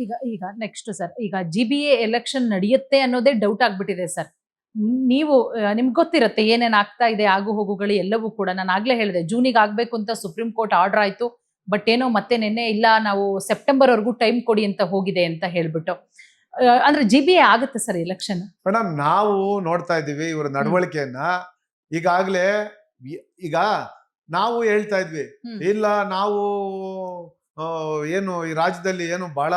ಈಗ ಈಗ next sir, ಈಗ GBA ಎಲೆಕ್ಷನ್ ನಡೆಯುತ್ತೆ ಅನ್ನೋದೇ ಡೌಟ್ ಆಗ್ಬಿಟ್ಟಿದೆ ಸರ್. ನೀವು ನಿಮ್ಗೆ ಗೊತ್ತಿರುತ್ತೆ ಏನೇನ್ ಆಗ್ತಾ ಇದೆ, ಆಗು ಹೋಗುಗಳು ಎಲ್ಲವೂ ಕೂಡ. ನಾನು ಆಗ್ಲೇ ಹೇಳಿದೆ ಜೂನಿಗೆ ಆಗ್ಬೇಕು ಅಂತ ಸುಪ್ರೀಂ ಕೋರ್ಟ್ ಆರ್ಡರ್ ಆಯ್ತು, ಬಟ್ ಏನೋ ಮತ್ತೆ ನಿನ್ನೆ ಇಲ್ಲ ನಾವು ಸೆಪ್ಟೆಂಬರ್ ವರೆಗೂ ಟೈಮ್ ಕೊಡಿ ಅಂತ ಹೋಗಿದೆ ಅಂತ ಹೇಳ್ಬಿಟ್ಟು. ಅಂದ್ರೆ GBA ಆಗುತ್ತೆ ಸರ್ ಎಲೆಕ್ಷನ್? ಮೇಡಮ್, ನಾವು ನೋಡ್ತಾ ಇದ್ದೀವಿ ಇವರ ನಡವಳಿಕೆಯನ್ನ. ಈಗಾಗ್ಲೇ ಈಗ ನಾವು ಹೇಳ್ತಾ ಇದ್ವಿ, ಇಲ್ಲ ನಾವು ಏನು ಈ ರಾಜ್ಯದಲ್ಲಿ ಏನು ಬಹಳ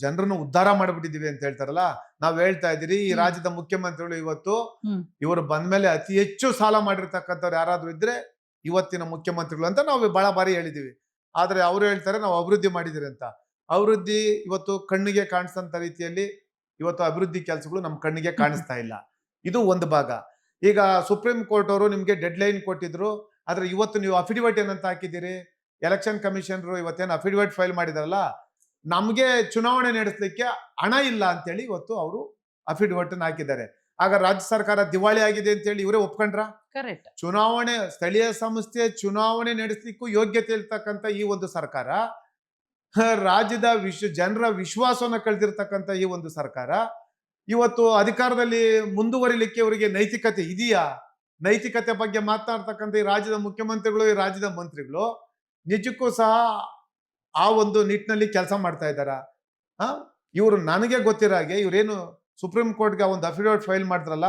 ಜನರನ್ನು ಉದ್ಧಾರ ಮಾಡ್ಬಿಟ್ಟಿದೀವಿ ಅಂತ ಹೇಳ್ತಾರಲ್ಲ, ನಾವ್ ಹೇಳ್ತಾ ಇದ್ದೀರಿ ಈ ರಾಜ್ಯದ ಮುಖ್ಯಮಂತ್ರಿಗಳು ಇವತ್ತು ಇವರು ಬಂದ್ಮೇಲೆ ಅತಿ ಹೆಚ್ಚು ಸಾಲ ಮಾಡಿರ್ತಕ್ಕಂಥವ್ರು ಯಾರಾದ್ರೂ ಇದ್ರೆ ಇವತ್ತಿನ ಮುಖ್ಯಮಂತ್ರಿಗಳು ಅಂತ ನಾವು ಬಹಳ ಬಾರಿ ಹೇಳಿದೀವಿ. ಆದ್ರೆ ಅವರು ಹೇಳ್ತಾರೆ ನಾವು ಅಭಿವೃದ್ಧಿ ಮಾಡಿದಿರಿ ಅಂತ. ಅಭಿವೃದ್ಧಿ ಇವತ್ತು ಕಣ್ಣಿಗೆ ಕಾಣಿಸಂತ ರೀತಿಯಲ್ಲಿ ಇವತ್ತು ಅಭಿವೃದ್ಧಿ ಕೆಲಸಗಳು ನಮ್ಮ ಕಣ್ಣಿಗೆ ಕಾಣಿಸ್ತಾ ಇಲ್ಲ. ಇದು ಒಂದು ಭಾಗ. ಈಗ ಸುಪ್ರೀಂ ಕೋರ್ಟ್ ಅವರು ನಿಮ್ಗೆ ಡೆಡ್ ಲೈನ್ ಕೊಟ್ಟಿದ್ರು, ಆದ್ರೆ ಇವತ್ತು ನೀವು ಅಫಿಡವಿಟ್ ಏನಂತ ಹಾಕಿದ್ದೀರಿ, ಎಲೆಕ್ಷನ್ ಕಮಿಷನರು ಇವತ್ತೇನು ಅಫಿಡವಿಟ್ ಫೈಲ್ ಮಾಡಿದಾರಲ್ಲ, ನಮ್ಗೆ ಚುನಾವಣೆ ನಡೆಸಲಿಕ್ಕೆ ಹಣ ಇಲ್ಲ ಅಂತೇಳಿ ಇವತ್ತು ಅವರು ಅಫಿಡವಿಟ್ ಹಾಕಿದ್ದಾರೆ. ಆಗ ರಾಜ್ಯ ಸರ್ಕಾರ ದಿವಾಳಿ ಆಗಿದೆ ಅಂತೇಳಿ ಇವರೇ ಒಪ್ಕೊಂಡ್ರ? ಕರೆಕ್ಟ್. ಚುನಾವಣೆ, ಸ್ಥಳೀಯ ಸಂಸ್ಥೆ ಚುನಾವಣೆ ನಡೆಸಲಿಕ್ಕೂ ಯೋಗ್ಯತೆ ಇರ್ತಕ್ಕಂಥ ಈ ಒಂದು ಸರ್ಕಾರ, ರಾಜ್ಯದ ಜನರ ವಿಶ್ವಾಸವನ್ನ ಕಳೆದಿರ್ತಕ್ಕಂಥ ಈ ಒಂದು ಸರ್ಕಾರ ಇವತ್ತು ಅಧಿಕಾರದಲ್ಲಿ ಮುಂದುವರಿಲಿಕ್ಕೆ ಇವರಿಗೆ ನೈತಿಕತೆ ಇದೆಯಾ? ನೈತಿಕತೆ ಬಗ್ಗೆ ಮಾತನಾಡ್ತಕ್ಕಂಥ ಈ ರಾಜ್ಯದ ಮುಖ್ಯಮಂತ್ರಿಗಳು, ಈ ರಾಜ್ಯದ ಮಂತ್ರಿಗಳು ನಿಜಕ್ಕೂ ಸಹ ಆ ಒಂದು ನಿಟ್ಟಿನಲ್ಲಿ ಕೆಲಸ ಮಾಡ್ತಾ ಇದ್ದಾರ? ಇವರು ನನಗೆ ಗೊತ್ತಿರೋ ಹಾಗೆ ಇವ್ರೇನು ಸುಪ್ರೀಂ ಕೋರ್ಟ್ಗೆ ಒಂದು ಅಫಿಡವಿಟ್ ಫೈಲ್ ಮಾಡಿದ್ರಲ್ಲ,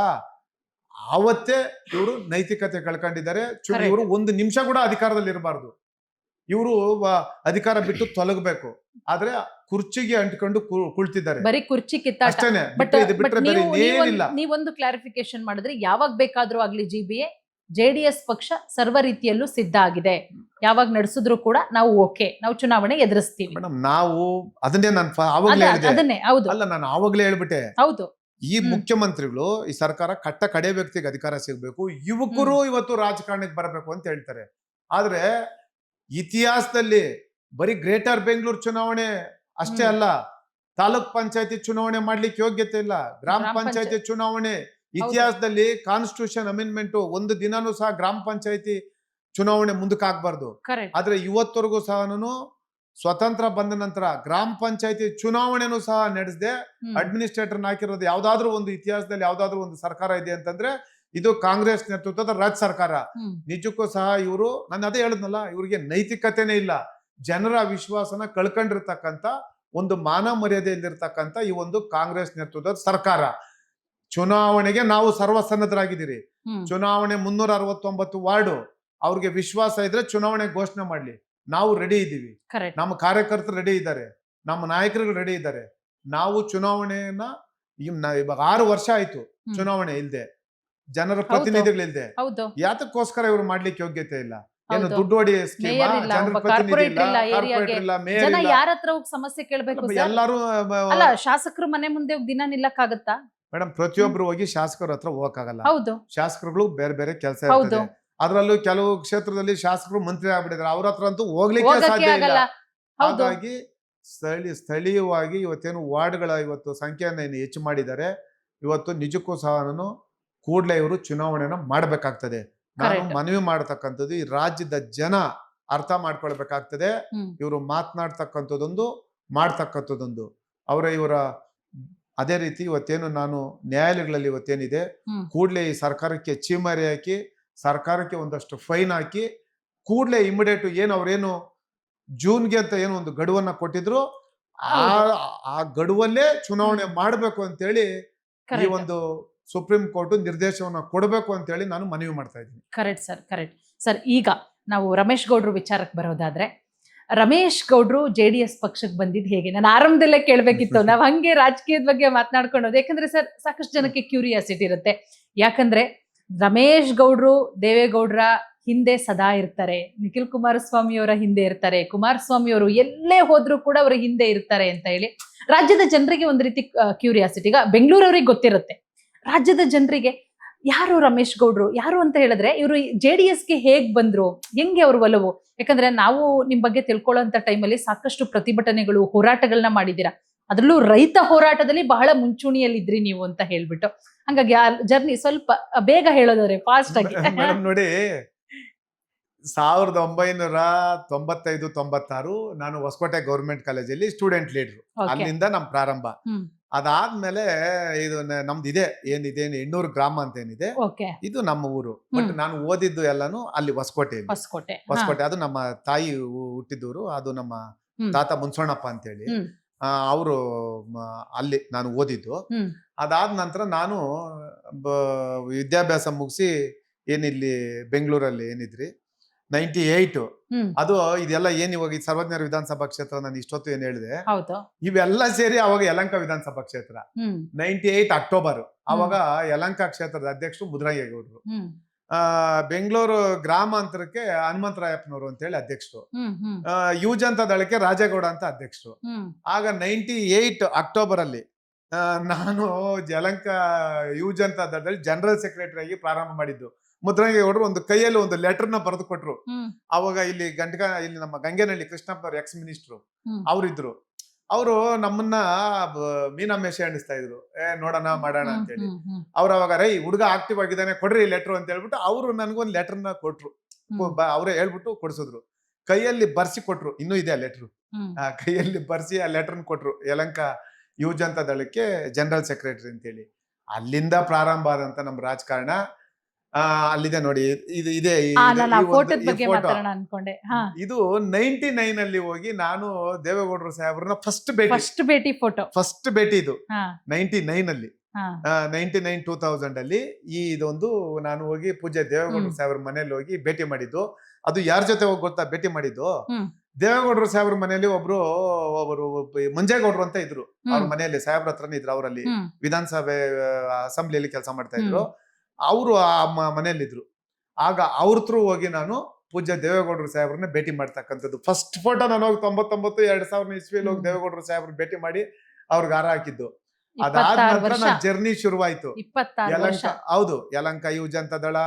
ಆವತ್ತೇ ಇವರು ನೈತಿಕತೆ ಕಳ್ಕೊಂಡಿದ್ದಾರೆ. ಇವರು ಒಂದು ನಿಮಿಷ ಕೂಡ ಅಧಿಕಾರದಲ್ಲಿ ಇರಬಾರ್ದು. ಇವರು ಅಧಿಕಾರ ಬಿಟ್ಟು ತೊಲಗಬೇಕು. ಆದ್ರೆ ಕುರ್ಚಿಗೆ ಅಂಟಿಕೊಂಡು ಕುಳಿತಿದ್ದಾರೆ, ಬರೀ ಕುರ್ಚಿ ಕಿತ್ತಾಟ. ನೀವೊಂದು ಕ್ಲಾರಿಫಿಕೇಶನ್ ಮಾಡಿದ್ರೆ, ಯಾವಾಗ ಬೇಕಾದ್ರೂ ಆಗ್ಲಿ GBA JDS ಪಕ್ಷ ಸರ್ವ ರೀತಿಯಲ್ಲೂ ಸಿದ್ಧ ಆಗಿದೆ, ಯಾವಾಗ ನಡೆಸಿದ್ರು ಕೂಡ ನಾವು ಓಕೆ, ನಾವು ಚುನಾವಣೆ ಎದುರಿಸ್ತೀವಿ. ಮೇಡಮ್, ನಾವು ಅದನ್ನೇ ನಾನು ಆವಾಗಲೇ ಹೇಳ್ಬಿಟ್ಟೆ. ಹೌದು, ಈ ಮುಖ್ಯಮಂತ್ರಿಗಳು, ಈ ಸರ್ಕಾರ ಕಟ್ಟ ಕಡೆ ವ್ಯಕ್ತಿಗೆ ಅಧಿಕಾರ ಸಿಗ್ಬೇಕು, ಯುವಕರು ಇವತ್ತು ರಾಜಕಾರಣಕ್ಕೆ ಬರಬೇಕು ಅಂತ ಹೇಳ್ತಾರೆ. ಆದ್ರೆ ಇತಿಹಾಸದಲ್ಲಿ ಬರೀ ಗ್ರೇಟರ್ ಬೆಂಗಳೂರು ಚುನಾವಣೆ ಅಷ್ಟೇ ಅಲ್ಲ, ತಾಲೂಕ್ ಪಂಚಾಯತಿ ಚುನಾವಣೆ ಮಾಡ್ಲಿಕ್ಕೆ ಯೋಗ್ಯತೆ ಇಲ್ಲ, ಗ್ರಾಮ ಪಂಚಾಯತಿ ಚುನಾವಣೆ ಇತಿಹಾಸದಲ್ಲಿ ಕಾನ್ಸ್ಟಿಟ್ಯೂಷನ್ ಅಮೆಂಡ್ಮೆಂಟ್ ಒಂದು ದಿನಾನೂ ಸಹ ಗ್ರಾಮ ಪಂಚಾಯತಿ ಚುನಾವಣೆ ಮುಂದಕ್ಕೆ ಆಗ್ಬಾರ್ದು. ಆದ್ರೆ ಇವತ್ತವರೆಗೂ ಸಹ ಸ್ವತಂತ್ರ ಬಂದ ನಂತರ ಗ್ರಾಮ ಪಂಚಾಯತಿ ಚುನಾವಣೆನೂ ಸಹ ನಡೆಸದೆ ಅಡ್ಮಿನಿಸ್ಟ್ರೇಟರ್ ಹಾಕಿರೋದು ಯಾವ್ದಾದ್ರು ಒಂದು ಇತಿಹಾಸದಲ್ಲಿ ಯಾವ್ದಾದ್ರು ಒಂದು ಸರ್ಕಾರ ಇದೆ ಅಂತಂದ್ರೆ ಇದು ಕಾಂಗ್ರೆಸ್ ನೇತೃತ್ವದ ರಾಜ್ಯ ಸರ್ಕಾರ. ನಿಜಕ್ಕೂ ಸಹ ಇವರು, ನಾನು ಅದೇ ಹೇಳಿದ್ನಲ್ಲ, ಇವ್ರಿಗೆ ನೈತಿಕತೆನೇ ಇಲ್ಲ, ಜನರ ವಿಶ್ವಾಸನ ಕಳ್ಕೊಂಡಿರ್ತಕ್ಕಂಥ ಒಂದು ಮಾನ ಮರ್ಯಾದೆ ಇಲ್ದಿರ್ತಕ್ಕಂಥ ಈ ಒಂದು ಕಾಂಗ್ರೆಸ್ ನೇತೃತ್ವದ ಸರ್ಕಾರ. ಚುನಾವಣೆಗೆ ನಾವು ಸರ್ವಸನ್ನದ್ಧರಾಗಿದ್ದೀರಿ. ಚುನಾವಣೆ 369 ವಾರ್ಡು, ಅವ್ರಿಗೆ ವಿಶ್ವಾಸ ಇದ್ರೆ ಚುನಾವಣೆ ಘೋಷಣೆ ಮಾಡ್ಲಿ, ನಾವು ರೆಡಿ ಇದ್ದೀವಿ. ನಮ್ಮ ಕಾರ್ಯಕರ್ತರು ರೆಡಿ ಇದ್ದಾರೆ, ನಮ್ಮ ನಾಯಕರುಗಳು ರೆಡಿ ಇದ್ದಾರೆ. ನಾವು ಚುನಾವಣೆಯನ್ನ ಇವಾಗ 6 ವರ್ಷ ಆಯ್ತು ಚುನಾವಣೆ ಇಲ್ದೆ, ಜನರ ಪ್ರತಿನಿಧಿಗಳಿಲ್ದೆ. ಯಾತಕ್ಕೋಸ್ಕರ ಇವರು ಮಾಡ್ಲಿಕ್ಕೆ ಯೋಗ್ಯತೆ ಇಲ್ಲ? ಏನು ದುಡ್ಡು ಹೊಡಿ ಸ್ಕೀಮ್, ಜನರ ಪ್ರತಿನಿಧಿ ಇಲ್ಲ, ಕಾರ್ಪೊರೇಟರ್ ಇಲ್ಲ, ಮೇಯರ್ ಇಲ್ಲ, ಯಾರ ಹತ್ರ ಹೋಗಿ ಸಮಸ್ಯೆ ಕೇಳಬೇಕು? ಎಲ್ಲರೂ ಶಾಸಕರು ಮನೆ ಮುಂದೆ ದಿನ ನಿಲ್ಲಕ್ಕಾಗತ್ತಾ ಮೇಡಮ್? ಪ್ರತಿಯೊಬ್ರು ಹೋಗಿ ಶಾಸಕರ ಹತ್ರ ಹೋಗಕ್ಕಾಗಲ್ಲ. ಶಾಸಕರುಗಳು ಬೇರೆ ಬೇರೆ ಕೆಲಸ ಇರ್ತದೆ. ಅದರಲ್ಲೂ ಕೆಲವು ಕ್ಷೇತ್ರದಲ್ಲಿ ಶಾಸಕರು ಮಂತ್ರಿ ಆಗ್ಬಿಟ್ಟಿದ್ದಾರೆ, ಅವ್ರ ಹತ್ರ ಅಂತೂ ಹೋಗ್ಲಿಕ್ಕೆ ಸಾಧ್ಯ ಇಲ್ಲ. ಹಾಗಾಗಿ ಸ್ಥಳೀಯವಾಗಿ ಇವತ್ತೇನು ವಾರ್ಡ್ಗಳ ಇವತ್ತು ಸಂಖ್ಯೆಯನ್ನು ಹೆಚ್ಚು ಮಾಡಿದ್ದಾರೆ. ಇವತ್ತು ನಿಜಕ್ಕೂ ಸಹ ಕೂಡಲೇ ಇವರು ಚುನಾವಣೆನ ಮಾಡಬೇಕಾಗ್ತದೆ. ನಾನು ಮನವಿ ಮಾಡತಕ್ಕಂಥದ್ದು, ಈ ರಾಜ್ಯದ ಜನ ಅರ್ಥ ಮಾಡ್ಕೊಳ್ಬೇಕಾಗ್ತದೆ. ಇವರು ಮಾತನಾಡ್ತಕ್ಕಂಥದ್ದೊಂದು, ಮಾಡ್ತಕ್ಕಂಥದ್ದೊಂದು. ಇವರ ಅದೇ ರೀತಿ ಇವತ್ತೇನು ನಾನು ನ್ಯಾಯಾಲಯಗಳಲ್ಲಿ ಇವತ್ತೇನಿದೆ, ಕೂಡಲೇ ಈ ಸರ್ಕಾರಕ್ಕೆ ಚೀಮಾರಿ ಹಾಕಿ, ಸರ್ಕಾರಕ್ಕೆ ಒಂದಷ್ಟು ಫೈನ್ ಹಾಕಿ, ಕೂಡಲೇ ಇಮಿಡಿಯೇಟ್ ಅವ್ರೇನು ಜೂನ್ಗೆ ಅಂತ ಏನು ಒಂದು ಗಡುವನ್ನ ಕೊಟ್ಟಿದ್ರು, ಆ ಗಡುವಲ್ಲೇ ಚುನಾವಣೆ ಮಾಡಬೇಕು ಅಂತೇಳಿ ಈ ಒಂದು ಸುಪ್ರೀಂ ಕೋರ್ಟ್ ನಿರ್ದೇಶನವನ್ನ ಕೊಡಬೇಕು ಅಂತ ಹೇಳಿ ನಾನು ಮನವಿ ಮಾಡ್ತಾ ಇದ್ದೀನಿ. Correct sir. ಈಗ ನಾವು ರಮೇಶ್ ಗೌಡ್ರು ವಿಚಾರಕ್ಕೆ ಬರೋದಾದ್ರೆ, ರಮೇಶ್ ಗೌಡ್ರು JDS ಪಕ್ಷಕ್ಕೆ ಬಂದಿದ್ದು ಹೇಗೆ? ನಾನು ಆರಂಭದಲ್ಲೇ ಕೇಳಬೇಕಿತ್ತು. ನಾವು ಹಂಗೆ ರಾಜಕೀಯದ ಬಗ್ಗೆ ಮಾತನಾಡ್ಕೊಂಡು, ಯಾಕಂದ್ರೆ ಸರ್ ಸಾಕಷ್ಟು ಜನಕ್ಕೆ ಕ್ಯೂರಿಯಾಸಿಟಿ ಇರುತ್ತೆ. ಯಾಕಂದ್ರೆ ರಮೇಶ್ ಗೌಡ್ರು ದೇವೇಗೌಡರ ಹಿಂದೆ ಸದಾ ಇರ್ತಾರೆ, ನಿಖಿಲ್ ಕುಮಾರಸ್ವಾಮಿ ಅವರ ಹಿಂದೆ ಇರ್ತಾರೆ, ಕುಮಾರಸ್ವಾಮಿ ಅವರು ಎಲ್ಲೇ ಹೋದ್ರು ಕೂಡ ಅವರ ಹಿಂದೆ ಇರ್ತಾರೆ ಅಂತ ಹೇಳಿ ರಾಜ್ಯದ ಜನರಿಗೆ ಒಂದು ರೀತಿ ಕ್ಯೂರಿಯಾಸಿಟಿ. ಈಗ ಬೆಂಗಳೂರವ್ರಿಗೆ ಗೊತ್ತಿರುತ್ತೆ, ರಾಜ್ಯದ ಜನರಿಗೆ ಯಾರು ರಮೇಶ್ ಗೌಡ್ರು ಯಾರು ಅಂತ ಹೇಳಿದ್ರೆ ಇವರು JDSಗೆ ಹೇಗ್ ಬಂದ್ರು, ಹೆಂಗೆ ಅವ್ರ ಒಲವು? ಯಾಕಂದ್ರೆ ನಾವು ನಿಮ್ ಬಗ್ಗೆ ತಿಳ್ಕೊಳ್ಳೋಂತ ಟೈಮಲ್ಲಿ ಸಾಕಷ್ಟು ಪ್ರತಿಭಟನೆಗಳು, ಹೋರಾಟಗಳನ್ನ ಮಾಡಿದ್ದೀರಾ. ಅದ್ರಲ್ಲೂ ರೈತ ಹೋರಾಟದಲ್ಲಿ ಬಹಳ ಮುಂಚೂಣಿಯಲ್ಲಿ ಇದ್ರಿ ನೀವು ಅಂತ ಹೇಳ್ಬಿಟ್ಟು, ಹಂಗಾಗಿ ಆ ಜರ್ನಿ ಸ್ವಲ್ಪ ಬೇಗ ಹೇಳೋದಾದ್ರೆ ಫಾಸ್ಟ್ ಆಗಿ. ನೋಡಿ, 1995-96 ನಾನು ಹೊಸಕೋಟೆ ಗೌರ್ಮೆಂಟ್ ಕಾಲೇಜಲ್ಲಿ ಸ್ಟೂಡೆಂಟ್ ಲೀಡರ್. ಓಕೆ. ಅಲ್ಲಿಂದ ನಮ್ ಪ್ರಾರಂಭ. ಹ್ಮ್. ಅದಾದ್ಮೇಲೆ ಇದು ನಮ್ದು ಏನಿದೆ 800 ಗ್ರಾಮ ಅಂತ ಏನಿದೆ, ಓಕೆ. ಇದು ನಮ್ಮ ಊರು. ಬಟ್ ನಾನು ಓದಿದ್ದು ಎಲ್ಲಾನು ಅಲ್ಲಿ ಹೊಸಕೋಟೆಯಲ್ಲಿ. ಹೊಸಕೋಟೆ. ಹೊಸಕೋಟೆ ಅದು ನಮ್ಮ ತಾಯಿ ಹುಟ್ಟಿದೂರು. ಅದು ನಮ್ಮ ತಾತ ಮುನ್ಸೋಣಪ್ಪ ಅಂತೇಳಿ ಅವರು ಅಲ್ಲಿ ನಾನು ಓದಿದ್ದು. ಅದಾದ ನಂತರ ನಾನು ವಿದ್ಯಾಭ್ಯಾಸ ಮುಗಿಸಿ ಏನಿಲ್ಲಿ ಬೆಂಗಳೂರಲ್ಲಿ ಏನಿದ್ರಿ 98 ಅದು ಇದೆಲ್ಲ ಏನ್ ಇವಾಗ ಸರ್ವಜ್ಞರ ವಿಧಾನಸಭಾ ಕ್ಷೇತ್ರ ನಾನು ಇಷ್ಟೊತ್ತು ಏನ್ ಹೇಳಿದೆ, ಇವೆಲ್ಲ ಸೇರಿ ಅವಾಗ ಯಲಹಂಕ ವಿಧಾನಸಭಾ ಕ್ಷೇತ್ರ 98 ಅಕ್ಟೋಬರ್. ಅವಾಗ ಯಲಹಂಕ ಕ್ಷೇತ್ರದ ಅಧ್ಯಕ್ಷರು ಮುದ್ರಂಗೇಗೌಡರು. ಬೆಂಗಳೂರು ಗ್ರಾಮಾಂತರಕ್ಕೆ ಹನುಮಂತರಾಯಪ್ಪನವರು ಅಂತ ಹೇಳಿ ಅಧ್ಯಕ್ಷರು. ಯುವಜನತ ದಳಕ್ಕೆ ರಾಜೇಗೌಡ ಅಂತ ಅಧ್ಯಕ್ಷರು. ಆಗ 98 ಅಕ್ಟೋಬರ್ ಅಲ್ಲಿ ನಾನು ಯಲಹಂಕ ಯುವಜನತ ದಳದಲ್ಲಿ ಜನರಲ್ ಸೆಕ್ರೆಟರಿ ಆಗಿ ಪ್ರಾರಂಭ ಮಾಡಿದ್ದು. ಮುದ್ರಂಗೇಗೌಡರು ಒಂದು ಕೈಯಲ್ಲಿ ಒಂದು ಲೆಟರ್ ನ ಬರೆದು ಕೊಟ್ರು. ಅವಾಗ ಇಲ್ಲಿ ಇಲ್ಲಿ ನಮ್ಮ ಗಂಗೇನಹಳ್ಳಿ ಕೃಷ್ಣಪ್ಪನವ್ರು ಎಕ್ಸ್ ಮಿನಿಸ್ಟ್ರು ಅವರಿದ್ರು. ಅವರು ನಮ್ಮನ್ನ ಮೀನಾಮೇಷ ಎಣಿಸ್ತಾ ಇದ್ರು, ನೋಡೋಣ ಮಾಡೋಣ ಅಂತೇಳಿ. ಅವ್ರು ಅವಾಗ ರೈ ಹುಡುಗ ಆಕ್ಟಿವ್ ಆಗಿದ್ದಾನೆ ಕೊಡ್ರಿ ಲೆಟರ್ ಅಂತ ಹೇಳ್ಬಿಟ್ಟು ಅವರು ನನ್ಗೊಂದು ಲೆಟರ್ ನ ಕೊಟ್ರು. ಅವರೇ ಹೇಳ್ಬಿಟ್ಟು ಕೊಡ್ಸಿದ್ರು. ಕೈಯಲ್ಲಿ ಬರ್ಸಿ ಕೊಟ್ರು. ಇನ್ನೂ ಇದೆ ಆ ಲೆಟರ್. ಕೈಯಲ್ಲಿ ಬರ್ಸಿ ಆ ಲೆಟರ್ ಕೊಟ್ರು. ಯಲಹಂಕ ಯುವಜನತಾ ದಳಕ್ಕೆ ಜನರಲ್ ಸೆಕ್ರೆಟರಿ ಅಂತೇಳಿ. ಅಲ್ಲಿಂದ ಪ್ರಾರಂಭ ಆದಂತ ನಮ್ ರಾಜಕಾರಣ ಅಲ್ಲಿದೆ ನೋಡಿ. ಇದು ಇದೆ ಇದು 99 ಅಲ್ಲಿ ಹೋಗಿ ನಾನು ದೇವೇಗೌಡರು ಸಾಹೇಬ್ರನ್ನ ಫಸ್ಟ್ ಭೇಟಿ ಇದು 99 ಅಲ್ಲಿ 2000 ಅಲ್ಲಿ ಇದೊಂದು ನಾನು ಹೋಗಿ ಪೂಜ್ಯ ದೇವೇಗೌಡರು ಸಾಹೇಬ್ರ ಮನೇಲಿ ಹೋಗಿ ಭೇಟಿ ಮಾಡಿದ್ದು. ಅದು ಯಾರ ಜೊತೆ ಹೋಗಿ ಗೊತ್ತಾ ಭೇಟಿ ಮಾಡಿದ್ದು? ದೇವೇಗೌಡರು ಸಾಹೇಬ್ರ ಮನೆಯಲ್ಲಿ ಒಬ್ರು ಮಂಜೇಗೌಡರು ಅಂತ ಇದ್ರು. ಅವ್ರ ಮನೆಯಲ್ಲಿ ಸಾಹೇಬ್ರ ಹತ್ರನೇ ಇದ್ರು. ಅವರಲ್ಲಿ ವಿಧಾನಸಭೆ ಅಸೆಂಬ್ಲಿಯಲ್ಲಿ ಕೆಲಸ ಮಾಡ್ತಾ ಇದ್ರು. ಅವರು ಆ ಮನೆಯಲ್ಲಿದ್ರು. ಆಗ ಅವ್ರ ಥ್ರೂ ಹೋಗಿ ನಾನು ಪೂಜ್ಯ ದೇವೇಗೌಡರು ಸಾಹೇಬ್ರನ್ನ ಭೇಟಿ ಮಾಡ್ತಕ್ಕಂಥದ್ದು. ಫಸ್ಟ್ ಫೋಟೋ ನಾನು ಹೋಗಿ 99-2000 ಇಸ್ವಿಯಲ್ಲಿ ಹೋಗಿ ದೇವೇಗೌಡರು ಸಾಹೇಬ್ರ ಭೇಟಿ ಮಾಡಿ ಅವ್ರಿಗೆ ಹಾರ ಹಾಕಿದ್ದು. ಅದಾದ ನಂತರ ನನ್ನ ಜರ್ನಿ ಶುರುವಾಯ್ತು. ಯಲಹಂಕ, ಹೌದು, ಯಲಹಂಕ ಯುವಜನತಾ ದಳ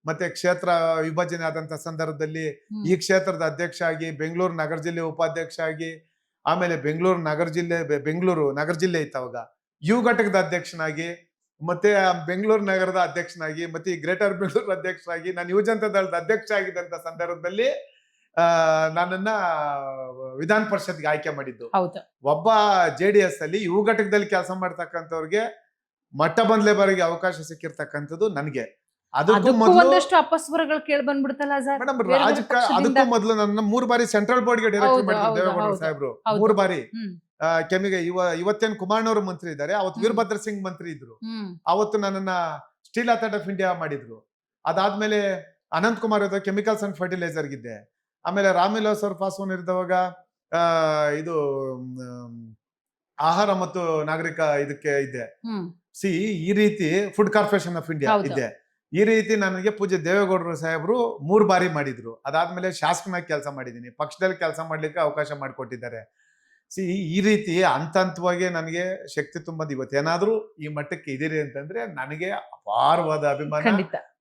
ಮತ್ತೆ ಕ್ಷೇತ್ರ ವಿಭಜನೆ ಆದಂತ ಸಂದರ್ಭದಲ್ಲಿ ಈ ಕ್ಷೇತ್ರದ ಅಧ್ಯಕ್ಷ ಆಗಿ, ಬೆಂಗಳೂರು ನಗರ ಜಿಲ್ಲೆ ಉಪಾಧ್ಯಕ್ಷ ಆಗಿ, ಆಮೇಲೆ ಬೆಂಗಳೂರು ನಗರ ಜಿಲ್ಲೆ ಇತ್ತು ಅವಾಗ, ಯು ಘಟಕದ ಅಧ್ಯಕ್ಷನಾಗಿ, ಮತ್ತೆ ಬೆಂಗಳೂರು ನಗರದ ಅಧ್ಯಕ್ಷನಾಗಿ, ಮತ್ತೆ ಈ ಗ್ರೇಟರ್ ಬೆಂಗಳೂರು ಅಧ್ಯಕ್ಷರಾಗಿ, ನಾನು ಯುವಜನತಾ ದಳದ ಅಧ್ಯಕ್ಷ ಆಗಿದ್ದಂತ ಸಂದರ್ಭದಲ್ಲಿ ನನ್ನನ್ನ ವಿಧಾನ ಪರಿಷತ್ಗೆ ಆಯ್ಕೆ ಮಾಡಿದ್ದು. ಒಬ್ಬ JDS ಅಲ್ಲಿ ಯು ಘಟಕದಲ್ಲಿ ಕೆಲಸ ಮಾಡ್ತಕ್ಕಂಥವ್ರಿಗೆ ಮಟ್ಟ ಬಂದ್ಲೇಬಾರಿಗೆ ಅವಕಾಶ ಸಿಕ್ಕಿರ್ತಕ್ಕಂಥದ್ದು ನನಗೆ. ಅದಕ್ಕೂ ಮೊದಲು ನನ್ನ 3 ಬಾರಿ ಸೆಂಟ್ರಲ್ ಬೋರ್ಡ್ಗೆ ಡೈರೆಕ್ಟ್ ಮಾಡಿದ್ರು ದೇವೇಗೌಡರು ಸಾಹೇಬ್ರು. 3 ಬಾರಿ ಕೆಮಿಗೆ ಇವತ್ತೇನು ಕುಮಾರಣ್ಣವರು ಮಂತ್ರಿ ಇದ್ದಾರೆ, ಅವತ್ತು ವೀರಭದ್ರ ಸಿಂಗ್ ಮಂತ್ರಿ ಇದ್ರು. ಅವತ್ತು ನನ್ನನ್ನ ಸ್ಟೀಲ್ ಅಥಾರಿಟಿ ಆಫ್ ಇಂಡಿಯಾ ಮಾಡಿದ್ರು. ಅದಾದ್ಮೇಲೆ ಅನಂತ್ ಕುಮಾರ್ ಇದ್ದಾಗ ಕೆಮಿಕಲ್ಸ್ ಅಂಡ್ ಫರ್ಟಿಲೈಸರ್ ಗಿದ್ದೆ. ಆಮೇಲೆ ರಾಮ್ವಿಲಾಸ್ ಅವ್ರ ಪಾಸ್ವಾನ್ ಇರಿದವಾಗ ಇದು ಆಹಾರ ಮತ್ತು ನಾಗರಿಕ ಇದಕ್ಕೆ ಇದ್ದೆ. ಈ ರೀತಿ ಫುಡ್ ಕಾರ್ಪೊರೇಷನ್ ಆಫ್ ಇಂಡಿಯಾ ಇದ್ದೆ. ಈ ರೀತಿ ನನಗೆ ಪೂಜ್ಯ ದೇವೇಗೌಡರು ಸಾಹೇಬ್ರು 3 ಬಾರಿ ಮಾಡಿದ್ರು. ಅದಾದ್ಮೇಲೆ ಶಾಸಕನಾಗಿ ಕೆಲಸ ಮಾಡಿದ್ದೀನಿ. ಪಕ್ಷದಲ್ಲಿ ಕೆಲಸ ಮಾಡ್ಲಿಕ್ಕೆ ಅವಕಾಶ ಮಾಡಿಕೊಟ್ಟಿದ್ದಾರೆ. ಈ ರೀತಿ ಹಂತವಾಗಿ ನನಗೆ ಶಕ್ತಿ ತುಂಬದ್. ಇವತ್ತೇನಾದ್ರೂ ಈ ಮಟ್ಟಕ್ಕೆ ಇದೀರಿ ಅಂತಂದ್ರೆ ನನಗೆ ಅಪಾರವಾದ ಅಭಿಮಾನ.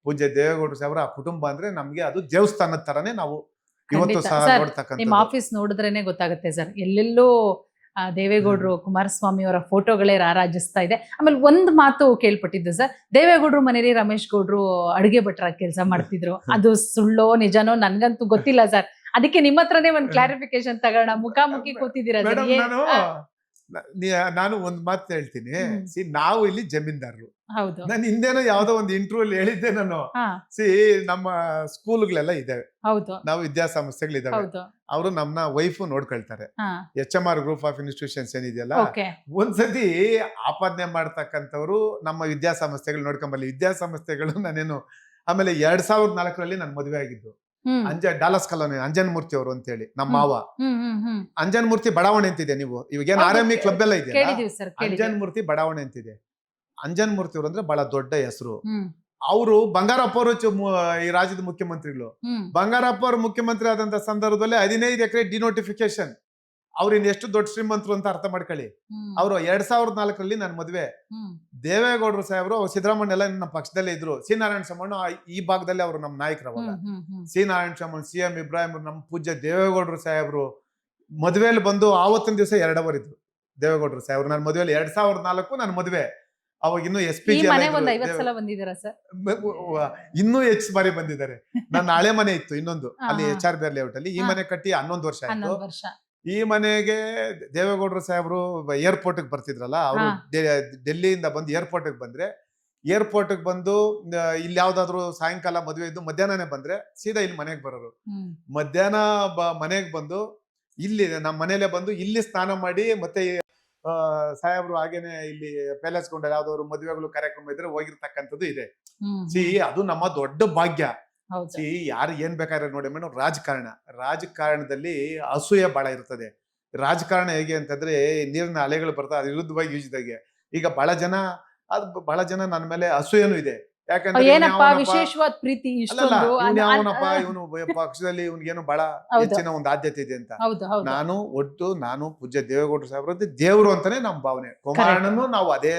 ಪೂಜ್ಯ ದೇವೇಗೌಡರು ಸಾಹೇಬ್ರ ಆ ಕುಟುಂಬ ಅಂದ್ರೆ ನಮ್ಗೆ ಅದು ದೇವಸ್ಥಾನದ ತರನೇ ನಾವು ಇವತ್ತು ಸಹ ನೋಡ್ತಕ್ಕಂಥ. ನಿಮ್ಮ ಆಫೀಸ್ ನೋಡಿದ್ರೇನೆ ಗೊತ್ತಾಗುತ್ತೆ ಸರ್, ಎಲ್ಲೆಲ್ಲೋ ದೇವೇಗೌಡರು ಕುಮಾರಸ್ವಾಮಿ ಅವರ ಫೋಟೋಗಳೇ ರಾರಾಜಿಸ್ತಾ ಇದೆ. ಆಮೇಲೆ ಒಂದ್ ಮಾತು ಕೇಳ್ಪಟ್ಟಿದ್ದು ಸರ್, ದೇವೇಗೌಡರು ಮನೇಲಿ ರಮೇಶ್ ಗೌಡ್ರು ಅಡುಗೆ ಭಟ್ರಾಗಿ ಕೆಲಸ ಮಾಡ್ತಿದ್ರು. ಅದು ಸುಳ್ಳೋ ನಿಜನೋ ನನ್ಗಂತೂ ಗೊತ್ತಿಲ್ಲ ಸರ್. ಅದಕ್ಕೆ ನಿಮ್ಮ ಹತ್ರನೇ ಒಂದ್ ಕ್ಲಾರಿಫಿಕೇಶನ್ ತಗೋಣ. ಮುಖಾಮುಖಿ ಕೂತಿದ್ದೀರಾ? ನಾನು ಒಂದ್ ಮಾತು ಹೇಳ್ತೀನಿ. ನಾವು ಇಲ್ಲಿ ಜಮೀನ್ದಾರರು. ನಾನು ಹಿಂದೇನೋ ಯಾವ್ದೋ ಒಂದು ಇಂಟರ್ವ್ಯೂ ಅಲ್ಲಿ ಹೇಳಿದ್ದೆ ನಾನು. ನಮ್ಮ ಸ್ಕೂಲ್ಗಳೆಲ್ಲ ಇದಾವೆ, ನಾವು ವಿದ್ಯಾಸಂಸ್ಥೆಗಳಿದಾವೆ. ಅವರು ನಮ್ಮನ್ನ ವೈಫು ನೋಡ್ಕೊಳ್ತಾರೆ. HMR ಗ್ರೂಪ್ ಆಫ್ ಇನ್ಸ್ಟಿಟ್ಯೂಷನ್ಸ್ ಏನಿದೆಯಲ್ಲ, ಒಂದ್ಸತಿ ಆಪಾದನೆ ಮಾಡ್ತಕ್ಕಂಥವ್ರು ನಮ್ಮ ವಿದ್ಯಾಸಂಸ್ಥೆಗಳು ನೋಡ್ಕೊಂಬರ್ಲಿ. ವಿದ್ಯಾಸಂಸ್ಥೆಗಳು ನಾನೇನು ಆಮೇಲೆ 2004 ನನ್ನ ಮದುವೆ ಆಗಿದ್ದು. ಡಾಲಸ್ ಕಾಲೋನಿ ಅಂಜನ್ ಮೂರ್ತಿ ಅವರು ಅಂತ ಹೇಳಿ ನಮ್ಮ ಮಾವ. ಅಂಜನ್ ಮೂರ್ತಿ ಬಡಾವಣೆ ಅಂತಿದೆ. ನೀವು ಇವಾಗೇನು RME ಕ್ಲಬ್ ಎಲ್ಲ ಇದೆ, ಅಂಜನ್ ಮೂರ್ತಿ ಬಡಾವಣೆ ಅಂತಿದೆ. ಅಂಜನ್ ಮೂರ್ತಿ ಅವರು ಅಂದ್ರೆ ಬಹಳ ದೊಡ್ಡ ಹೆಸರು. ಅವರು ಬಂಗಾರಪ್ಪ ಅವರು ಈ ರಾಜ್ಯದ ಮುಖ್ಯಮಂತ್ರಿಗಳು. ಬಂಗಾರಪ್ಪ ಅವರು ಮುಖ್ಯಮಂತ್ರಿ ಆದಂತ ಸಂದರ್ಭದಲ್ಲಿ 15 ಎಕರೆ ಡಿನೋಟಿಫಿಕೇಶನ್. ಅವ್ರಿನ್ ಎಷ್ಟು ದೊಡ್ಡ ಶ್ರೀಮಂತರು ಅಂತ ಅರ್ಥ ಮಾಡ್ಕೊಳ್ಳಿ. ಅವರು 2004 ನನ್ನ ಮದುವೆ. ದೇವೇಗೌಡರು ಸಾಹೇಬ್ರು, ಸಿದ್ದರಾಮಣ್ಯ ಎಲ್ಲ ನಮ್ಮ ಪಕ್ಷದಲ್ಲೇ ಇದ್ರು. ಸಿ ನಾರಾಯಣ ಸ್ವಾಮಣ್ಣ ಈ ಭಾಗದಲ್ಲಿ ಅವರು ನಮ್ಮ ನಾಯಕರು. ಅವಾಗ ಸಿ ನಾರಾಯಣ ಸ್ವಾಮಣ್ಣ, CM ಇಬ್ರಾಹಿಂ, ನಮ್ಮ ಪೂಜ್ಯ ದೇವೇಗೌಡರು ಸಾಹೇಬ್ರು ಮದುವೆಯಲ್ಲಿ ಬಂದು ಆವತ್ತಿನ ದಿವಸ 2 ಅವರ್ ಇದ್ರು ದೇವೇಗೌಡರು ಸಾಹೇಬ್ರು. ನನ್ನ ಮದುವೆಯಲ್ಲಿ 2004 ನನ್ನ ಮದುವೆ. ಅವಾಗ ಇನ್ನು SP ಈ ಮನೆ ಒಂದ್ 50 ಸಲ ಬಂದಿದ್ದೀರಾ ಸರ್? ಇನ್ನೂ ಹೆಚ್ಚು ಬಾರಿ ಬಂದಿದ್ದಾರೆ. ನನ್ನ ಹಳೆ ಮನೆ ಇತ್ತು ಇನ್ನೊಂದು, ಅಲ್ಲಿ ಹಾ. HR ಬೇರ್ ಲೇಔಟ್ ಅಲ್ಲಿ. ಈ ಹಾ. ಮನೆ ಕಟ್ಟಿ 11 ವರ್ಷ ಆಯ್ತು. 11 ವರ್ಷ. ಈ ಮನೆಗೆ ದೇವೇಗೌಡರು ಸಾಹೇಬ್ರು ಏರ್ಪೋರ್ಟ್ ಬರ್ತಿದ್ರಲ್ಲ, ಅವರು ಹಾ. ಡೆಲ್ಲಿಯಿಂದ ಬಂದು ಏರ್ಪೋರ್ಟ್ ಬಂದ್ರೆ, ಏರ್ಪೋರ್ಟ್ ಬಂದು ಇಲ್ಲಿ ಯಾವ್ದಾದ್ರು ಸಾಯಂಕಾಲ ಮದುವೆ ಇದ್ದು ಮಧ್ಯಾಹ್ನನೇ ಬಂದ್ರೆ ಸೀದಾ ಇಲ್ಲಿ ಮನೆಗೆ ಬರೋರು. ಮಧ್ಯಾಹ್ನ ಮನೆಗೆ ಬಂದು ಇಲ್ಲಿ ನಮ್ಮ ಮನೇಲೆ ಬಂದು ಇಲ್ಲಿ ಸ್ನಾನ ಮಾಡಿ ಮತ್ತೆ ಸಾಹೇಬ್ರು ಹಾಗೇನೆ ಇಲ್ಲಿ ಪ್ಯಾಲೇಸ್ ಗೊಂಡ ಯಾವ್ದಾದ್ರು ಮದುವೆಗಳು ಕಾರ್ಯಕ್ರಮ ಇದ್ರೆ ಹೋಗಿರ್ತಕ್ಕಂಥದ್ದು ಇದೆ. ಅದು ನಮ್ಮ ದೊಡ್ಡ ಭಾಗ್ಯ. ಯಾರು ಏನ್ ಬೇಕಾದ್ರೆ ನೋಡಿ ಮೇಡಮ್, ರಾಜಕಾರಣದಲ್ಲಿ ಅಸೂಯೆ ಬಹಳ ಇರ್ತದೆ. ರಾಜಕಾರಣ ಹೇಗೆ ಅಂತಂದ್ರೆ ನೀರಿನ ಅಲೆಗಳು ಬರ್ತಾ ಅದ್ರ ವಿರುದ್ಧವಾಗಿ ಈಜಿದಾಗೆ. ಈಗ ಬಹಳ ಜನ ನನ್ನ ಮೇಲೆ ಅಸೂಯೆನೂ ಇದೆ. ಯಾಕಂದ್ರೆ ವಿಶೇಷವಾದ ಪ್ರೀತಿ ಇವನು ಪಕ್ಷದಲ್ಲಿ ಇವ್ನಿಗೇನು ಬಹಳ ಹೆಚ್ಚಿನ ಒಂದು ಆದ್ಯತೆ ಇದೆ ಅಂತ. ನಾನು ಪೂಜ್ಯ ದೇವೇಗೌಡರು ಸಾಹೇಬ್ರದ್ದು ದೇವ್ರು ಅಂತಾನೆ ನಮ್ಮ ಭಾವನೆ. ಕುಮಾರಣ್ಣನು ನಾವು ಅದೇ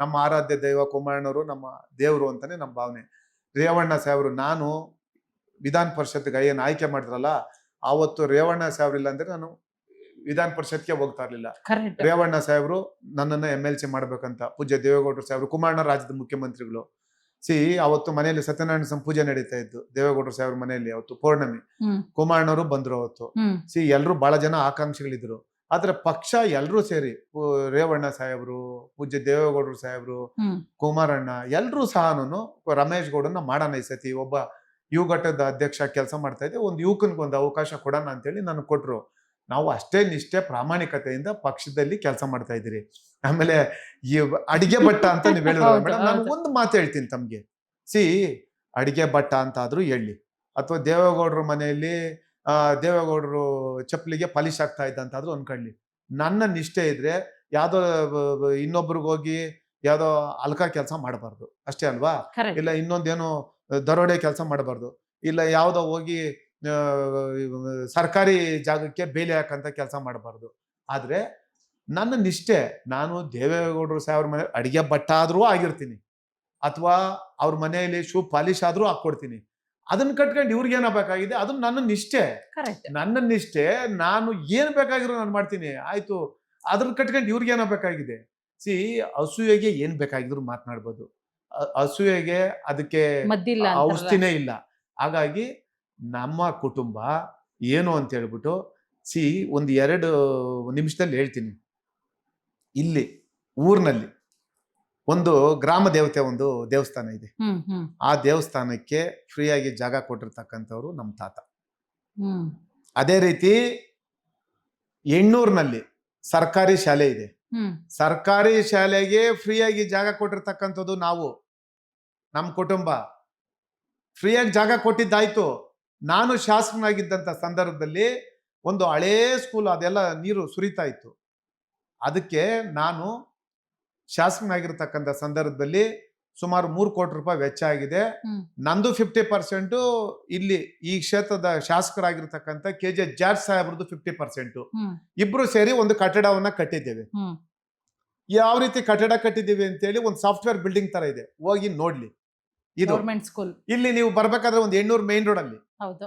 ನಮ್ಮ ಆರಾಧ್ಯ ದೈವ. ಕುಮಾರಣ್ಣವರು ನಮ್ಮ ದೇವ್ರು ಅಂತಾನೆ ನಮ್ಮ ಭಾವನೆ. ರೇವಣ್ಣ ಸಾಹೇಬ್ರು, ನಾನು ವಿಧಾನ ಪರಿಷತ್ಗೆ ಏನ್ ಆಯ್ಕೆ ಮಾಡಿದ್ರಲ್ಲ, ಆವತ್ತು ರೇವಣ್ಣ ಸಾಹೇಬ್ರು ಇಲ್ಲ ಅಂದ್ರೆ ನಾನು ವಿಧಾನ ಪರಿಷತ್ಗೆ ಹೋಗ್ತಾ ಇರ್ಲಿಲ್ಲ. ರೇವಣ್ಣ ಸಾಹೇಬ್ರು ನನ್ನನ್ನ MLC ಮಾಡ್ಬೇಕಂತ ಪೂಜ್ಯ ದೇವೇಗೌಡರು ಸಾಹೇಬ್ರು, ಕುಮಾರಣ್ಣ ರಾಜ್ಯದ ಮುಖ್ಯಮಂತ್ರಿಗಳು. ಅವತ್ತು ಮನೆಯಲ್ಲಿ ಸತ್ಯನಾರಾಯಣ ಪೂಜೆ ನಡೀತಾ ಇದ್ದು ದೇವೇಗೌಡರು ಸಾಹೇಬ್ರ ಮನೆಯಲ್ಲಿ. ಅವತ್ತು ಪೌರ್ಣಮಿ, ಕುಮಾರಣ್ಣವರು ಬಂದ್ರು ಅವತ್ತು. ಎಲ್ರು ಬಹಳ ಜನ ಆಕಾಂಕ್ಷಿಗಳಿದ್ರು. ಆದ್ರೆ ಪಕ್ಷ ಎಲ್ರೂ ಸೇರಿ ರೇವಣ್ಣ ಸಾಹೇಬ್ರು, ಪೂಜ್ಯ ದೇವೇಗೌಡರು ಸಾಹೇಬ್ರು, ಕುಮಾರಣ್ಣ ಎಲ್ರೂ ಸಹನು ರಮೇಶ್ ಗೌಡನ್ನ ಮಾಡೋಣ ಈ ಸತಿ, ಒಬ್ಬ ಯುವಘಟ್ಟದ ಅಧ್ಯಕ್ಷ ಕೆಲಸ ಮಾಡ್ತಾ ಇದ್ದೆ, ಒಂದು ಯುವಕನ್ಗೆ ಒಂದು ಅವಕಾಶ ಕೊಡೋಣ ಅಂತೇಳಿ ನನಗೆ ಕೊಟ್ರು. ನಾವು ಅಷ್ಟೇ ನಿಷ್ಠೆ ಪ್ರಾಮಾಣಿಕತೆಯಿಂದ ಪಕ್ಷದಲ್ಲಿ ಕೆಲಸ ಮಾಡ್ತಾ ಇದ್ದೀರಿ. ಆಮೇಲೆ ಈ ಅಡಿಗೆ ಭಟ್ಟ ಅಂತ ನೀವು ಹೇಳಿದ್ರೆ ಮೇಡಮ್, ನಾನು ಒಂದು ಮಾತು ಹೇಳ್ತೀನಿ ತಮ್ಗೆ. ಅಡಿಗೆ ಭಟ್ಟ ಅಂತ ಆದ್ರೂ ಹೇಳಿ, ಅಥವಾ ದೇವೇಗೌಡರ ಮನೆಯಲ್ಲಿ ದೇವೇಗೌಡರು ಚಪ್ಪಲಿಗೆ ಪಾಲಿಶ್ ಆಗ್ತಾ ಇದ್ದಂತಾದ್ರೂ ಅನ್ಕೊಳ್ಳಿ. ನನ್ನ ನಿಷ್ಠೆ ಇದ್ರೆ ಯಾವ್ದೋ ಇನ್ನೊಬ್ರಿಗೆ ಹೋಗಿ ಯಾವ್ದೋ ಅಲ್ಕ ಕೆಲಸ ಮಾಡಬಾರ್ದು ಅಷ್ಟೇ ಅಲ್ವಾ? ಇಲ್ಲ ಇನ್ನೊಂದೇನೋ ದರೋಡೆ ಕೆಲಸ ಮಾಡಬಾರ್ದು, ಇಲ್ಲ ಯಾವ್ದೋ ಹೋಗಿ ಸರ್ಕಾರಿ ಜಾಗಕ್ಕೆ ಬೇಲಿ ಹಾಕಂತ ಕೆಲಸ ಮಾಡಬಾರ್ದು. ಆದ್ರೆ ನನ್ನ ನಿಷ್ಠೆ, ನಾನು ದೇವೇಗೌಡರು ಸಾಹೇಬ್ರ ಮನೆ ಅಡಿಗೆ ಭಟ್ಟ ಆದ್ರೂ ಆಗಿರ್ತೀನಿ, ಅಥವಾ ಅವ್ರ ಮನೆಯಲ್ಲಿ ಶೂ ಪಾಲಿಶ್ ಆದ್ರೂ ಹಾಕೊಡ್ತೀನಿ. ಅದನ್ನ ಕಟ್ಕೊಂಡು ಇವ್ರಿಗೆ ಏನಾಗಬೇಕಾಗಿದೆ, ಅದು ನನ್ನ ನಿಷ್ಠೆ. ನಾನು ಏನ್ ಬೇಕಾಗಿರೋ ನಾನು ಮಾಡ್ತೀನಿ, ಆಯ್ತು. ಅದನ್ನ ಕಟ್ಕೊಂಡು ಇವ್ರಿಗೆ ಏನಾಗಬೇಕಾಗಿದೆ. ಅಸೂಯೆಗೆ ಏನ್ ಬೇಕಾಗಿದ್ರು ಮಾತನಾಡ್ಬೋದು. ಅಸೂಯೆಗೆ ಅದಕ್ಕೆ ಔಷಧಿನೇ ಇಲ್ಲ. ಹಾಗಾಗಿ ನಮ್ಮ ಕುಟುಂಬ ಏನು ಅಂತ ಹೇಳ್ಬಿಟ್ಟು ಒಂದು 2 ನಿಮಿಷದಲ್ಲಿ ಹೇಳ್ತೀನಿ. ಇಲ್ಲಿ ಊರಿನಲ್ಲಿ ಒಂದು ಗ್ರಾಮ ದೇವತೆ ಒಂದು ದೇವಸ್ಥಾನ ಇದೆ. ಆ ದೇವಸ್ಥಾನಕ್ಕೆ ಫ್ರೀಯಾಗಿ ಜಾಗ ಕೊಟ್ಟಿರ್ತಕ್ಕಂಥವ್ರು ನಮ್ಮ ತಾತ. ಅದೇ ರೀತಿ ಎಣ್ಣೂರಿನಲ್ಲಿ ಸರ್ಕಾರಿ ಶಾಲೆ ಇದೆ. ಸರ್ಕಾರಿ ಶಾಲೆಗೆ ಫ್ರೀಯಾಗಿ ಜಾಗ ಕೊಟ್ಟಿರ್ತಕ್ಕಂಥದ್ದು ನಾವು, ನಮ್ಮ ಕುಟುಂಬ. ಫ್ರೀಯಾಗಿ ಜಾಗ ಕೊಟ್ಟಿದ್ದಾಯ್ತು. ನಾನು ಶಾಸಕನಾಗಿದ್ದಂಥ ಸಂದರ್ಭದಲ್ಲಿ ಒಂದು ಹಳೇ ಸ್ಕೂಲ್, ಅದೆಲ್ಲ ನೀರು ಸುರಿತಾ ಇತ್ತು. ಅದಕ್ಕೆ ನಾನು ಶಾಸಕನಾಗಿರ್ತಕ್ಕಂಥ ಸಂದರ್ಭದಲ್ಲಿ ಸುಮಾರು 3 ಕೋಟಿ ರೂಪಾಯಿ ವೆಚ್ಚ ಆಗಿದೆ. ನಂದು 50%, ಇಲ್ಲಿ ಈ ಕ್ಷೇತ್ರದ ಶಾಸಕರಾಗಿರ್ತಕ್ಕಂಥ KJ ಜಾರ್ಜ್ ಸಾಹೇಬ್ರದ್ದು 50%. ಇಬ್ರು ಸೇರಿ ಒಂದು ಕಟ್ಟಡವನ್ನ ಕಟ್ಟಿದ್ದೇವೆ. ಯಾವ ರೀತಿ ಕಟ್ಟಡ ಕಟ್ಟಿದ್ದೀವಿ ಅಂತೇಳಿ ಒಂದು ಸಾಫ್ಟ್ವೇರ್ ಬಿಲ್ಡಿಂಗ್ ತರ ಇದೆ, ಹೋಗಿ ನೋಡ್ಲಿ. ಇದು ಇಲ್ಲಿ ನೀವು ಬರ್ಬೇಕಾದ್ರೆ ಒಂದು 800 ಮೇನ್ ರೋಡ್ ಅಲ್ಲಿ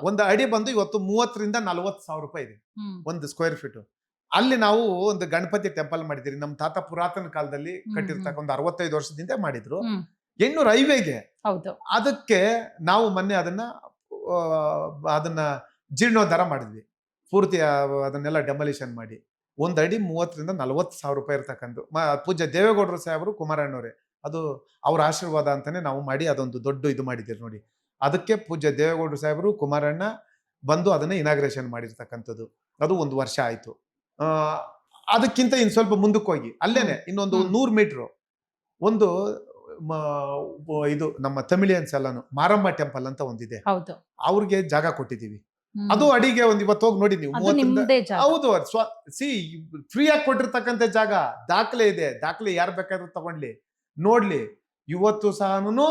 ಒಂದು ಅಡಿ ಬಂದು ಇವತ್ತು 30,000 ರಿಂದ 40,000 ರೂಪಾಯಿ ಇದೆ ಒಂದು ಸ್ಕ್ವೇರ್ ಫೀಟ್. ಅಲ್ಲಿ ನಾವು ಒಂದು ಗಣಪತಿ ಟೆಂಪಲ್ ಮಾಡಿದಿರಿ. ನಮ್ಮ ತಾತ ಪುರಾತನ ಕಾಲದಲ್ಲಿ ಕಟ್ಟಿರ್ತಕ್ಕ ಒಂದು 65 ವರ್ಷದಿಂದ ಮಾಡಿದ್ರು. 800 ಹೈವೇಗೆ. ಅದಕ್ಕೆ ನಾವು ಮೊನ್ನೆ ಅದನ್ನ ಜೀರ್ಣೋದ್ಧಾರ ಮಾಡಿದ್ವಿ. ಪೂರ್ತಿ ಅದನ್ನೆಲ್ಲ ಡೆಮೊಲಿಷನ್ ಮಾಡಿ ಒಂದು ಅಡಿ 30,000 ರಿಂದ 40,000 ರೂಪಾಯಿ ಇರ್ತಕ್ಕಂಥ ಪೂಜ್ಯ ದೇವೇಗೌಡರು ಸಾಹೇಬರು, ಕುಮಾರಣ್ಣವರೇ, ಅದು ಅವ್ರ ಆಶೀರ್ವಾದ ಅಂತಾನೆ ನಾವು ಮಾಡಿ ಅದೊಂದು ದೊಡ್ಡ ಇದು ಮಾಡಿದ್ದೀರಿ ನೋಡಿ. ಅದಕ್ಕೆ ಪೂಜ್ಯ ದೇವೇಗೌಡರು ಸಾಹೇಬರು, ಕುಮಾರಣ್ಣ ಬಂದು ಅದನ್ನ ಇನಾಗ್ರೇಷನ್ ಮಾಡಿರ್ತಕ್ಕಂಥದ್ದು. ಅದು 1 ವರ್ಷ ಆಯ್ತು. ಅದಕ್ಕಿಂತ ಇನ್ ಸ್ವಲ್ಪ ಮುಂದಕ್ಕೆ ಹೋಗಿ ಅಲ್ಲೇನೆ ಇನ್ನೊಂದು 100 ಮೀಟರ್ ಒಂದು ಇದು ನಮ್ಮ ತಮಿಳಿಯನ್ಸ್ ಎಲ್ಲಾನು ಮಾರಮ್ಮ ಟೆಂಪಲ್ ಅಂತ ಒಂದಿದೆ, ಅವ್ರಿಗೆ ಜಾಗ ಕೊಟ್ಟಿದ್ದೀವಿ. ಅದು ಅಡಿಗೆ ಒಂದು ಇವತ್ತು ಹೋಗಿ ನೋಡಿ ನೀವು. ಹೌದು, ಫ್ರೀ ಆಗಿ ಕೊಟ್ಟಿರ್ತಕ್ಕಂಥ ಜಾಗ, ದಾಖಲೆ ಇದೆ. ದಾಖಲೆ ಯಾರು ಬೇಕಾದ್ರೂ ತಗೊಂಡ್ಲಿ ನೋಡ್ಲಿ. ಇವತ್ತು ಸಹನು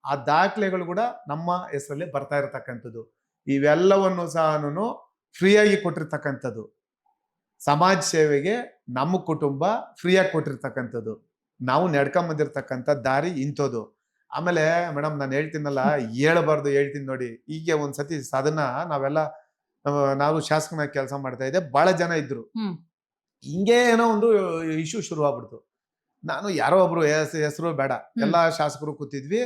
ಆ ದಾಖಲೆಗಳು ಕೂಡ ನಮ್ಮ ಹೆಸರಲ್ಲಿ ಬರ್ತಾ ಇರತಕ್ಕಂಥದ್ದು. ಇವೆಲ್ಲವನ್ನು ಸಹನು ಫ್ರೀಯಾಗಿ ಕೊಟ್ಟಿರ್ತಕ್ಕಂಥದ್ದು. ಸಮಾಜ ಸೇವೆಗೆ ನಮ್ಮ ಕುಟುಂಬ ಫ್ರೀಯಾಗಿ ಕೊಟ್ಟಿರ್ತಕ್ಕಂಥದ್ದು. ನಾವು ನಡ್ಕೊಂಡ್ ಬಂದಿರ್ತಕ್ಕಂಥ ದಾರಿ ಇಂಥದ್ದು. ಆಮೇಲೆ ಮೇಡಮ್, ನಾನು ಹೇಳ್ತೀನಲ್ಲ, ಹೇಳ್ಬಾರ್ದು, ಹೇಳ್ತೀನಿ ನೋಡಿ. ಈಗ ಒಂದ್ಸತಿ ಅದನ್ನ ನಾವು ಶಾಸಕನಾಗಿ ಕೆಲಸ ಮಾಡ್ತಾ ಇದ್ದೆ. ಬಹಳ ಜನ ಇದ್ರು. ಹಿಂಗೆ ಏನೋ ಒಂದು ಇಶ್ಯೂ ಶುರು ಆಗ್ಬಿಡ್ತು. ನಾನು ಯಾರೋ ಒಬ್ರು ಹೆಸರು ಬೇಡ, ಎಲ್ಲಾ ಶಾಸಕರು ಕೂತಿದ್ವಿ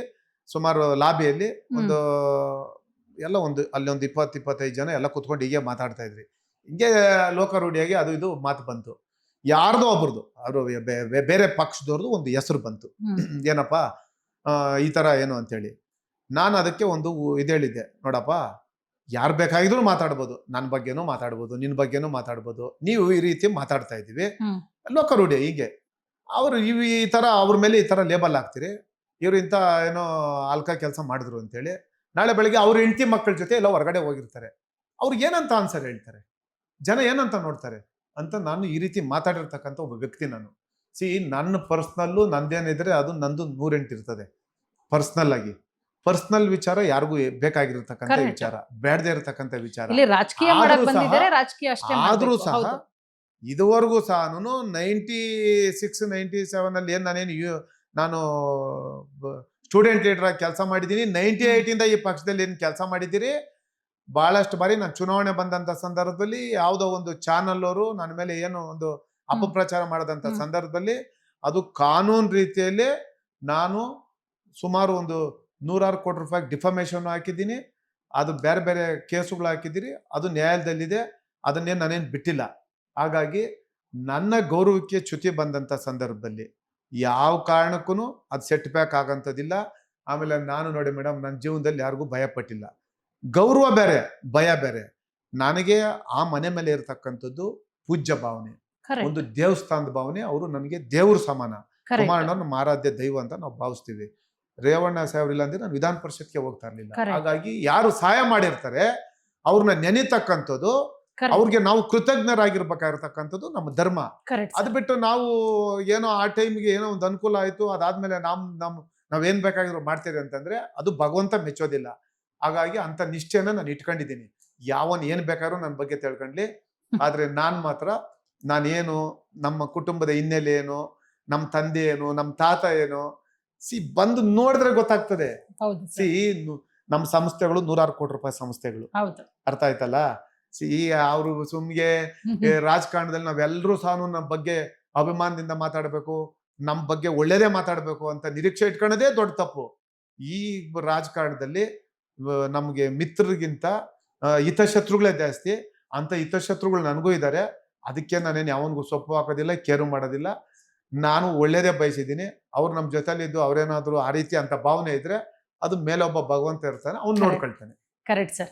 ಸುಮಾರು ಲಾಬಿಯಲ್ಲಿ. ಒಂದು ಎಲ್ಲ ಅಲ್ಲಿ ಒಂದು 20-25 ಜನ ಎಲ್ಲ ಕೂತ್ಕೊಂಡು ಹೀಗೆ ಮಾತಾಡ್ತಾ ಇದ್ರಿ. ಹಿಂಗೆ ಲೋಕಾರೂಢಿಯಾಗಿ ಅದು ಇದು ಮಾತು ಬಂತು. ಯಾರ್ದೋ ಒಬ್ರದ್ದು ಅವರು ಬೇರೆ ಪಕ್ಷದವ್ರದ್ದು ಒಂದು ಹೆಸರು ಬಂತು. ಏನಪ್ಪಾ ಈ ತರ ಏನು ಅಂತೇಳಿ ನಾನು ಅದಕ್ಕೆ ಒಂದು ಇದು ಹೇಳಿದ್ದೆ, ನೋಡಪ್ಪ ಯಾರು ಬೇಕಾಗಿದ್ರು ಮಾತಾಡ್ಬೋದು, ನನ್ನ ಬಗ್ಗೆನೂ ಮಾತಾಡ್ಬೋದು, ನಿನ್ ಬಗ್ಗೆನೂ ಮಾತಾಡ್ಬೋದು, ನೀವು ಈ ರೀತಿ ಮಾತಾಡ್ತಾ ಇದೀವಿ ಲೋಕಾರೂಢಿ ಹೀಗೆ. ಅವರು ಈ ತರ ಅವ್ರ ಮೇಲೆ ಈ ತರ ಲೇಬಲ್ ಹಾಕ್ತಿರಿ, ಇವ್ರು ಇಂಥ ಏನೋ ಅಲ್ಕ ಕೆಲಸ ಮಾಡಿದ್ರು ಅಂತೇಳಿ. ನಾಳೆ ಬೆಳಿಗ್ಗೆ ಅವ್ರ ಹೆಂಡತಿ ಮಕ್ಕಳ ಜೊತೆ ಎಲ್ಲ ಹೊರಗಡೆ ಹೋಗಿರ್ತಾರೆ, ಅವ್ರಿಗೆ ಏನಂತ ಆನ್ಸರ್ ಹೇಳ್ತಾರೆ, ಜನ ಏನಂತ ನೋಡ್ತಾರೆ ಅಂತ ನಾನು ಈ ರೀತಿ ಮಾತಾಡಿರ್ತಕ್ಕಂಥ ಒಬ್ಬ ವ್ಯಕ್ತಿ ನಾನು. ನನ್ನ ಪರ್ಸ್ನಲ್ಲು ನಂದೇನಿದ್ರೆ ಅದು ನಂದು 108 ಇರ್ತದೆ ಪರ್ಸ್ನಲ್ ಆಗಿ. ಪರ್ಸ್ನಲ್ ವಿಚಾರ ಯಾರಿಗೂ ಬೇಕಾಗಿರ್ತಕ್ಕಂಥ ವಿಚಾರ, ಬೇಡದೇ ಇರತಕ್ಕಂಥ ವಿಚಾರ. ರಾಜಕೀಯ ಮಾಡಕ್ ಬಂದಿದ್ದಾರೆ, ರಾಜಕೀಯ ಅಷ್ಟೇ ಆದ್ರೂ ಮಾಡ್ಬೇಕು. ಸಹ ಹೌದು. ಇದುವರೆಗೂ ಸಹ 96-97 ಅಲ್ಲಿ ನಾನು ಸ್ಟೂಡೆಂಟ್ ಲೀಡರ್ ಆಗಿ ಕೆಲಸ ಮಾಡಿದ್ದೀನಿ. 98 ಇಂದ ಈ ಪಕ್ಷದಲ್ಲಿ ಏನ್ ಕೆಲಸ ಮಾಡಿದ್ದೀರಿ. ಬಹಳಷ್ಟು ಬಾರಿ ನಾನು ಚುನಾವಣೆ ಬಂದಂತ ಸಂದರ್ಭದಲ್ಲಿ ಯಾವುದೋ ಒಂದು ಚಾನಲ್ ಅವರು ನನ್ನ ಮೇಲೆ ಏನು ಒಂದು ಅಪಪ್ರಚಾರ ಮಾಡದಂತ ಸಂದರ್ಭದಲ್ಲಿ ಅದು ಕಾನೂನು ರೀತಿಯಲ್ಲಿ ನಾನು ಸುಮಾರು ಒಂದು 100 ಕೋಟಿ ರೂಪಾಯಿ ಡಿಫಮೇಷನ್ ಹಾಕಿದ್ದೀನಿ. ಅದು ಬೇರೆ ಬೇರೆ ಕೇಸುಗಳು ಹಾಕಿದ್ದೀರಿ, ಅದು ನ್ಯಾಯಾಲಯದಲ್ಲಿದೆ, ಅದನ್ನೇನು ನಾನೇನು ಬಿಟ್ಟಿಲ್ಲ. ಹಾಗಾಗಿ ನನ್ನ ಗೌರವಕ್ಕೆ ಚ್ಯುತಿ ಬಂದಂತ ಸಂದರ್ಭದಲ್ಲಿ ಯಾವ ಕಾರಣಕ್ಕೂ ಅದು ಸೆಟ್ ಬ್ಯಾಕ್ ಆಗಂತದಿಲ್ಲ. ಆಮೇಲೆ ನಾನು ನೋಡಿ ಮೇಡಮ್, ನನ್ನ ಜೀವನದಲ್ಲಿ ಯಾರಿಗೂ ಭಯ ಪಟ್ಟಿಲ್ಲ. ಗೌರವ ಬೇರೆ, ಭಯ ಬೇರೆ. ನನಗೆ ಆ ಮನೆ ಮೇಲೆ ಇರತಕ್ಕಂಥದ್ದು ಪೂಜ್ಯ ಭಾವನೆ, ಒಂದು ದೇವಸ್ಥಾನದ ಭಾವನೆ. ಅವರು ನನಗೆ ದೇವ್ರ ಸಮಾನ. ಕುಮಾರಣ್ಣ ನಮ್ಮ ಆರಾಧ್ಯ ದೈವ ಅಂತ ನಾವು ಭಾವಿಸ್ತೀವಿ. ರೇವಣ್ಣ ಸಾಹೇಬ್ರು ಇಲ್ಲ ಅಂದ್ರೆ ನಾನು ವಿಧಾನ ಪರಿಷತ್ಗೆ ಹೋಗ್ತಾ ಇರ್ಲಿಲ್ಲ. ಹಾಗಾಗಿ ಯಾರು ಸಹಾಯ ಮಾಡಿರ್ತಾರೆ ಅವ್ರನ್ನ ನೆನೆತಕ್ಕಂಥದ್ದು, ಅವ್ರಿಗೆ ನಾವು ಕೃತಜ್ಞರಾಗಿರ್ಬೇಕಾಗಿರ್ತಕ್ಕಂಥದ್ದು ನಮ್ಮ ಧರ್ಮ. ಅದು ಬಿಟ್ಟು ನಾವು ಏನೋ ಆ ಟೈಮ್ಗೆ ಏನೋ ಒಂದು ಅನುಕೂಲ ಆಯ್ತು, ಅದಾದ್ಮೇಲೆ ನಾವೇನ್ ಬೇಕಾಗಿರೋ ಮಾಡ್ತೀರಿ ಅಂತಂದ್ರೆ ಅದು ಭಗವಂತ ಮೆಚ್ಚೋದಿಲ್ಲ. ಹಾಗಾಗಿ ಅಂತ ನಿಶ್ಚಯನ ನಾನು ಇಟ್ಕೊಂಡಿದ್ದೀನಿ. ಯಾವನ್ ಏನ್ ಬೇಕಾದ್ರೂ ನನ್ನ ಬಗ್ಗೆ ತಿಳ್ಕೊಂಡ್ಲಿ, ಆದ್ರೆ ನಾನ್ ಮಾತ್ರ ನಾನೇನು, ನಮ್ಮ ಕುಟುಂಬದ ಹಿನ್ನೆಲೆ ಏನು, ನಮ್ಮ ತಂದೆ ಏನು, ನಮ್ಮ ತಾತ ಏನು, ಬಂದು ನೋಡಿದ್ರೆ ಗೊತ್ತಾಗ್ತದೆ. ನಮ್ಮ ಸಂಸ್ಥೆಗಳು 106 ಕೋಟಿ ರೂಪಾಯಿ ಸಂಸ್ಥೆಗಳು, ಅರ್ಥ ಆಯ್ತಲ್ಲ. ಅವರು ಸುಮ್ಗೆ ರಾಜಕಾರಣದಲ್ಲಿ ನಾವೆಲ್ಲರೂ ಸಹ ನಮ್ಮ ಬಗ್ಗೆ ಅಭಿಮಾನದಿಂದ ಮಾತಾಡ್ಬೇಕು, ನಮ್ಮ ಬಗ್ಗೆ ಒಳ್ಳೇದೇ ಮಾತಾಡ್ಬೇಕು ಅಂತ ನಿರೀಕ್ಷೆ ಇಟ್ಕೊಳ್ಳೋದೇ ದೊಡ್ಡ ತಪ್ಪು. ಈ ರಾಜಕಾರಣದಲ್ಲಿ ನಮ್ಗೆ ಮಿತ್ರರಿಗಿಂತ ಹಿತಶತ್ರುಗಳೇ ಜಾಸ್ತಿ. ಅಂತ ಹಿತಶತ್ರುಗಳು ನನಗೂ ಇದ್ದಾರೆ. ಅದಕ್ಕೆ ನಾನೇನು ಯಾವನಿಗೂ ಸೊಪ್ಪು ಹಾಕೋದಿಲ್ಲ, ಕೇರು ಮಾಡೋದಿಲ್ಲ. ನಾನು ಒಳ್ಳೇದೇ ಬಯಸಿದ್ದೀನಿ. ಅವ್ರು ನಮ್ಮ ಜೊತೆಲಿ ಇದ್ದು ಅವ್ರೇನಾದ್ರು ಆ ರೀತಿ ಅಂತ ಭಾವನೆ ಇದ್ರೆ ಅದು ಮೇಲೊಬ್ಬ ಭಗವಂತ ಇರ್ತಾನೆ, ಅವ್ನು ನೋಡ್ಕೊಳ್ತಾನೆ. Correct sir.